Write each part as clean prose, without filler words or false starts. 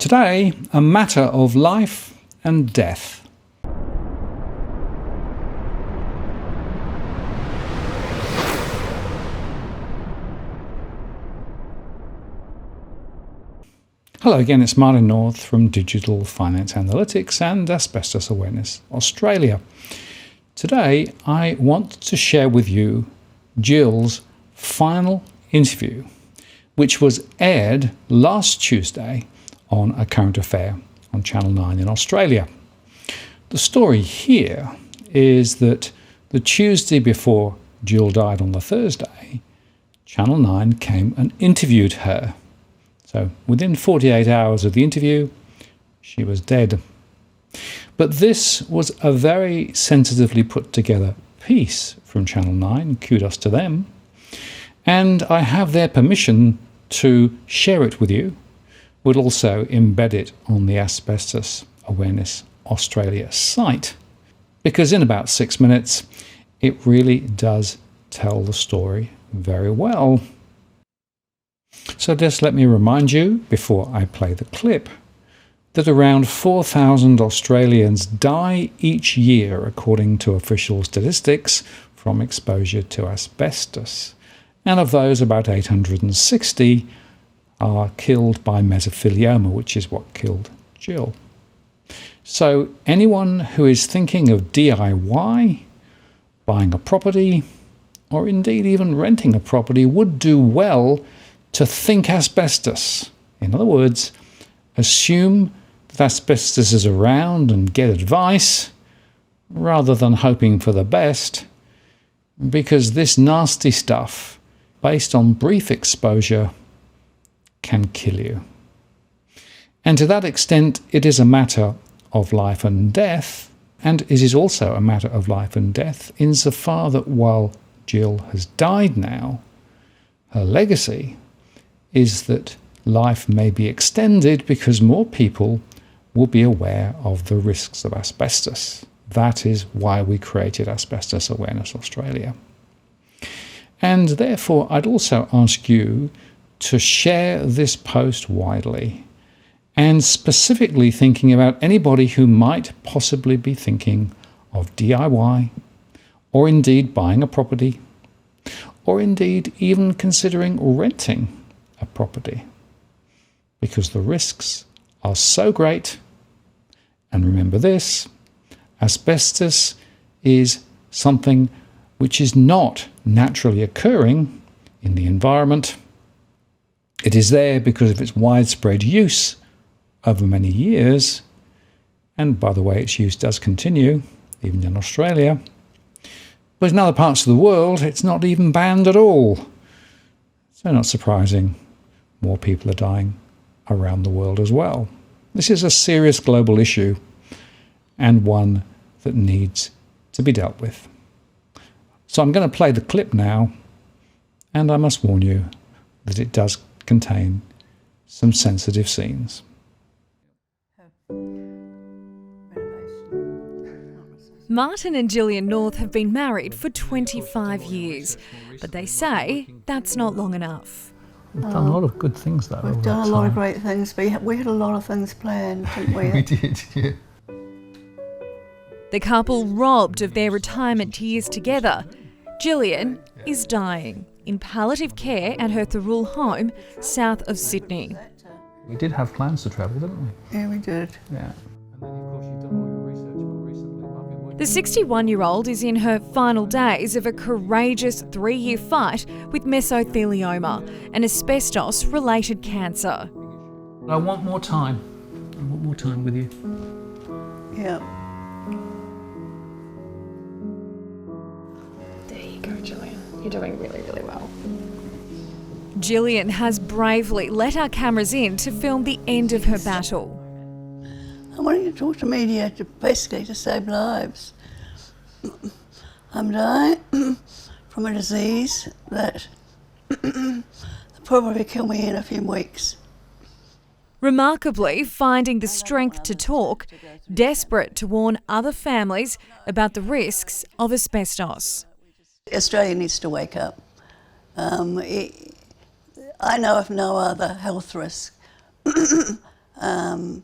Today, a matter of life and death. Hello again, it's Martin North from Digital Finance Analytics and Asbestos Awareness Australia. Today, I want to share with you Gill's final interview, which was aired last Tuesday on A Current Affair on Channel 9 in Australia. The story here is that the Tuesday before Gill died on the Thursday, Channel 9 came and interviewed her. So within 48 hours of the interview, she was dead. But this was a very sensitively put together piece from Channel 9, kudos to them, and I have their permission to share it with you. We'll also embed it on the Asbestos Awareness Australia site, because in about 6 minutes, it really does tell the story very well. So just let me remind you, before I play the clip, that around 4,000 Australians die each year, according to official statistics, from exposure to asbestos. And of those, about 860 are killed by mesothelioma, which is what killed Gill. So anyone who is thinking of DIY, buying a property, or indeed even renting a property would do well to think asbestos. In other words, assume that asbestos is around and get advice rather than hoping for the best, because this nasty stuff, based on brief exposure, can kill you. And to that extent, it is a matter of life and death, and it is also a matter of life and death insofar that while Gill has died now, her legacy is that life may be extended because more people will be aware of the risks of asbestos. That is why we created Asbestos Awareness Australia. And therefore, I'd also ask you to share this post widely, and specifically thinking about anybody who might possibly be thinking of DIY, or indeed buying a property, or indeed even considering renting a property, because the risks are so great. And remember this, asbestos is something which is not naturally occurring in the environment. It is there because of its widespread use over many years, and by the way, its use does continue, even in Australia. But in other parts of the world, it's not even banned at all. So not surprising, more people are dying around the world as well. This is a serious global issue, and one that needs to be dealt with. So I'm going to play the clip now, and I must warn you that it does contain some sensitive scenes. Martin and Gillian North have been married for 25 years, but they say that's not long enough. We've done a lot of good things though. We've done a lot of great things, but we had a lot of things planned, didn't we? We did, yeah. The couple robbed of their retirement years together. Gillian is dying in palliative care at her Thirroul home south of Sydney. We did have plans to travel, didn't we? Yeah, we did. Yeah. And then of course you've done all your research more recently. I've been working. The 61-year-old is in her final days of a courageous 3-year fight with mesothelioma, an asbestos-related cancer. I want more time. I want more time with you. Yeah. There you go, Gillian. You're doing really, really well. Gillian has bravely let our cameras in to film the end of her battle. I wanted to talk to media basically to save lives. I'm dying from a disease that will probably kill me in a few weeks. Remarkably, finding the strength to talk, desperate to warn other families about the risks of asbestos. Australia needs to wake up. I know of no other health risk in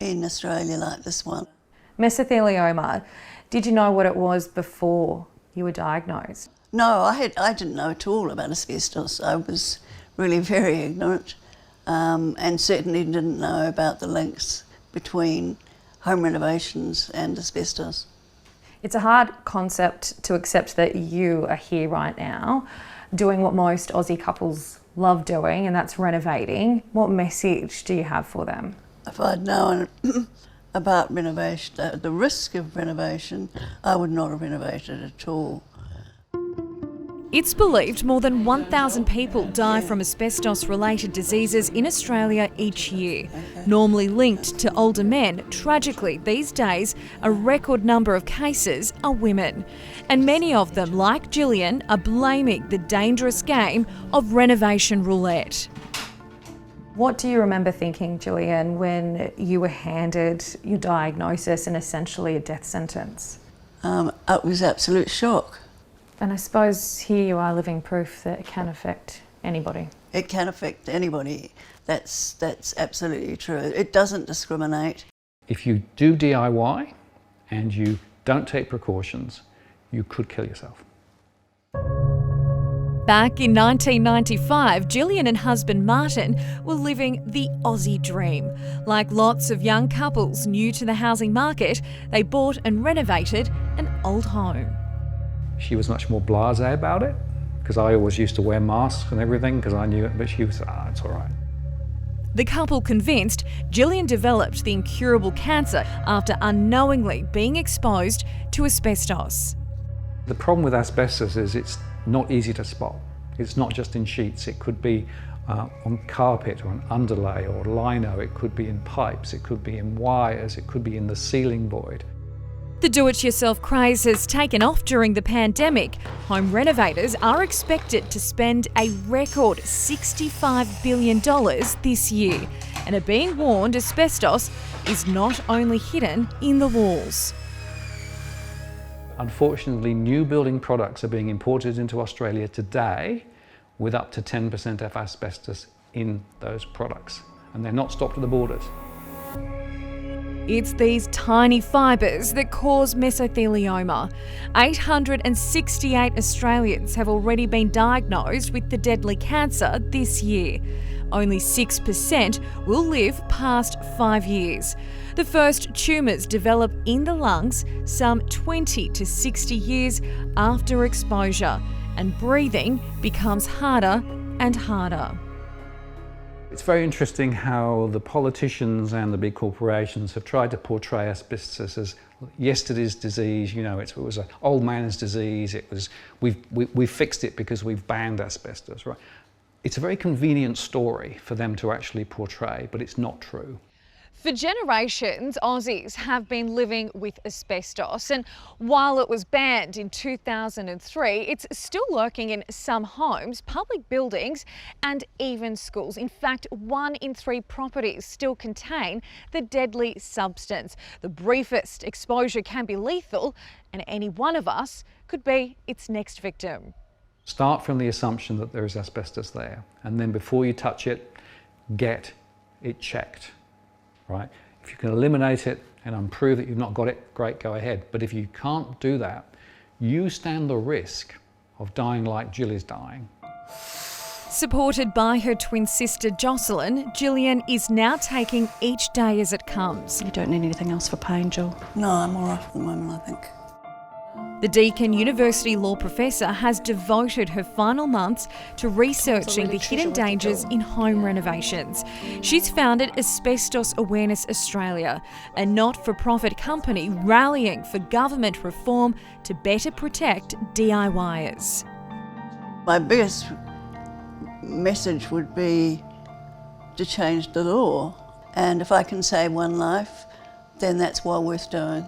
Australia like this one. Mesothelioma, did you know what it was before you were diagnosed? No, I didn't know at all about asbestos. I was really very ignorant, and certainly didn't know about the links between home renovations and asbestos. It's a hard concept to accept that you are here right now doing what most Aussie couples love doing, and that's renovating. What message do you have for them? If I'd known about renovation, the risk of renovation, I would not have renovated at all. It's believed more than 1,000 people die from asbestos-related diseases in Australia each year. Normally linked to older men, tragically these days a record number of cases are women. And many of them, like Gillian, are blaming the dangerous game of renovation roulette. What do you remember thinking, Gillian, when you were handed your diagnosis and essentially a death sentence? It was absolute shock. And I suppose here you are living proof that it can affect anybody. It can affect anybody. That's absolutely true. It doesn't discriminate. If you do DIY and you don't take precautions, you could kill yourself. Back in 1995, Gillian and husband Martin were living the Aussie dream. Like lots of young couples new to the housing market, they bought and renovated an old home. She was much more blasé about it, because I always used to wear masks and everything because I knew it, but she was, it's all right. The couple convinced, Gillian developed the incurable cancer after unknowingly being exposed to asbestos. The problem with asbestos is it's not easy to spot. It's not just in sheets, it could be on carpet or an underlay or lino, it could be in pipes, it could be in wires, it could be in the ceiling void. The do-it-yourself craze has taken off during the pandemic. Home renovators are expected to spend a record $65 billion this year and are being warned asbestos is not only hidden in the walls. Unfortunately, new building products are being imported into Australia today with up to 10% of asbestos in those products, and they're not stopped at the borders. It's these tiny fibres that cause mesothelioma. 868 Australians have already been diagnosed with the deadly cancer this year. Only 6% will live past 5 years. The first tumours develop in the lungs some 20 to 60 years after exposure, and breathing becomes harder and harder. It's very interesting how the politicians and the big corporations have tried to portray asbestos as yesterday's disease. You know, it was an old man's disease. We fixed it because we've banned asbestos, right? It's a very convenient story for them to actually portray, but it's not true. For generations, Aussies have been living with asbestos, and while it was banned in 2003, it's still lurking in some homes, public buildings and even schools. In fact, 1 in 3 properties still contain the deadly substance. The briefest exposure can be lethal, and any one of us could be its next victim. Start from the assumption that there is asbestos there, and then before you touch it, get it checked. Right? If you can eliminate it and prove that you've not got it, great, go ahead. But if you can't do that, you stand the risk of dying like Jill is dying. Supported by her twin sister Jocelyn, Gillian is now taking each day as it comes. You don't need anything else for pain, Jill? No, I'm all right at the moment, I think. The Deakin University law professor has devoted her final months to researching the hidden dangers in home renovations. She's founded Asbestos Awareness Australia, a not-for-profit company rallying for government reform to better protect DIYers. My biggest message would be to change the law, and if I can save one life, then that's well worth doing.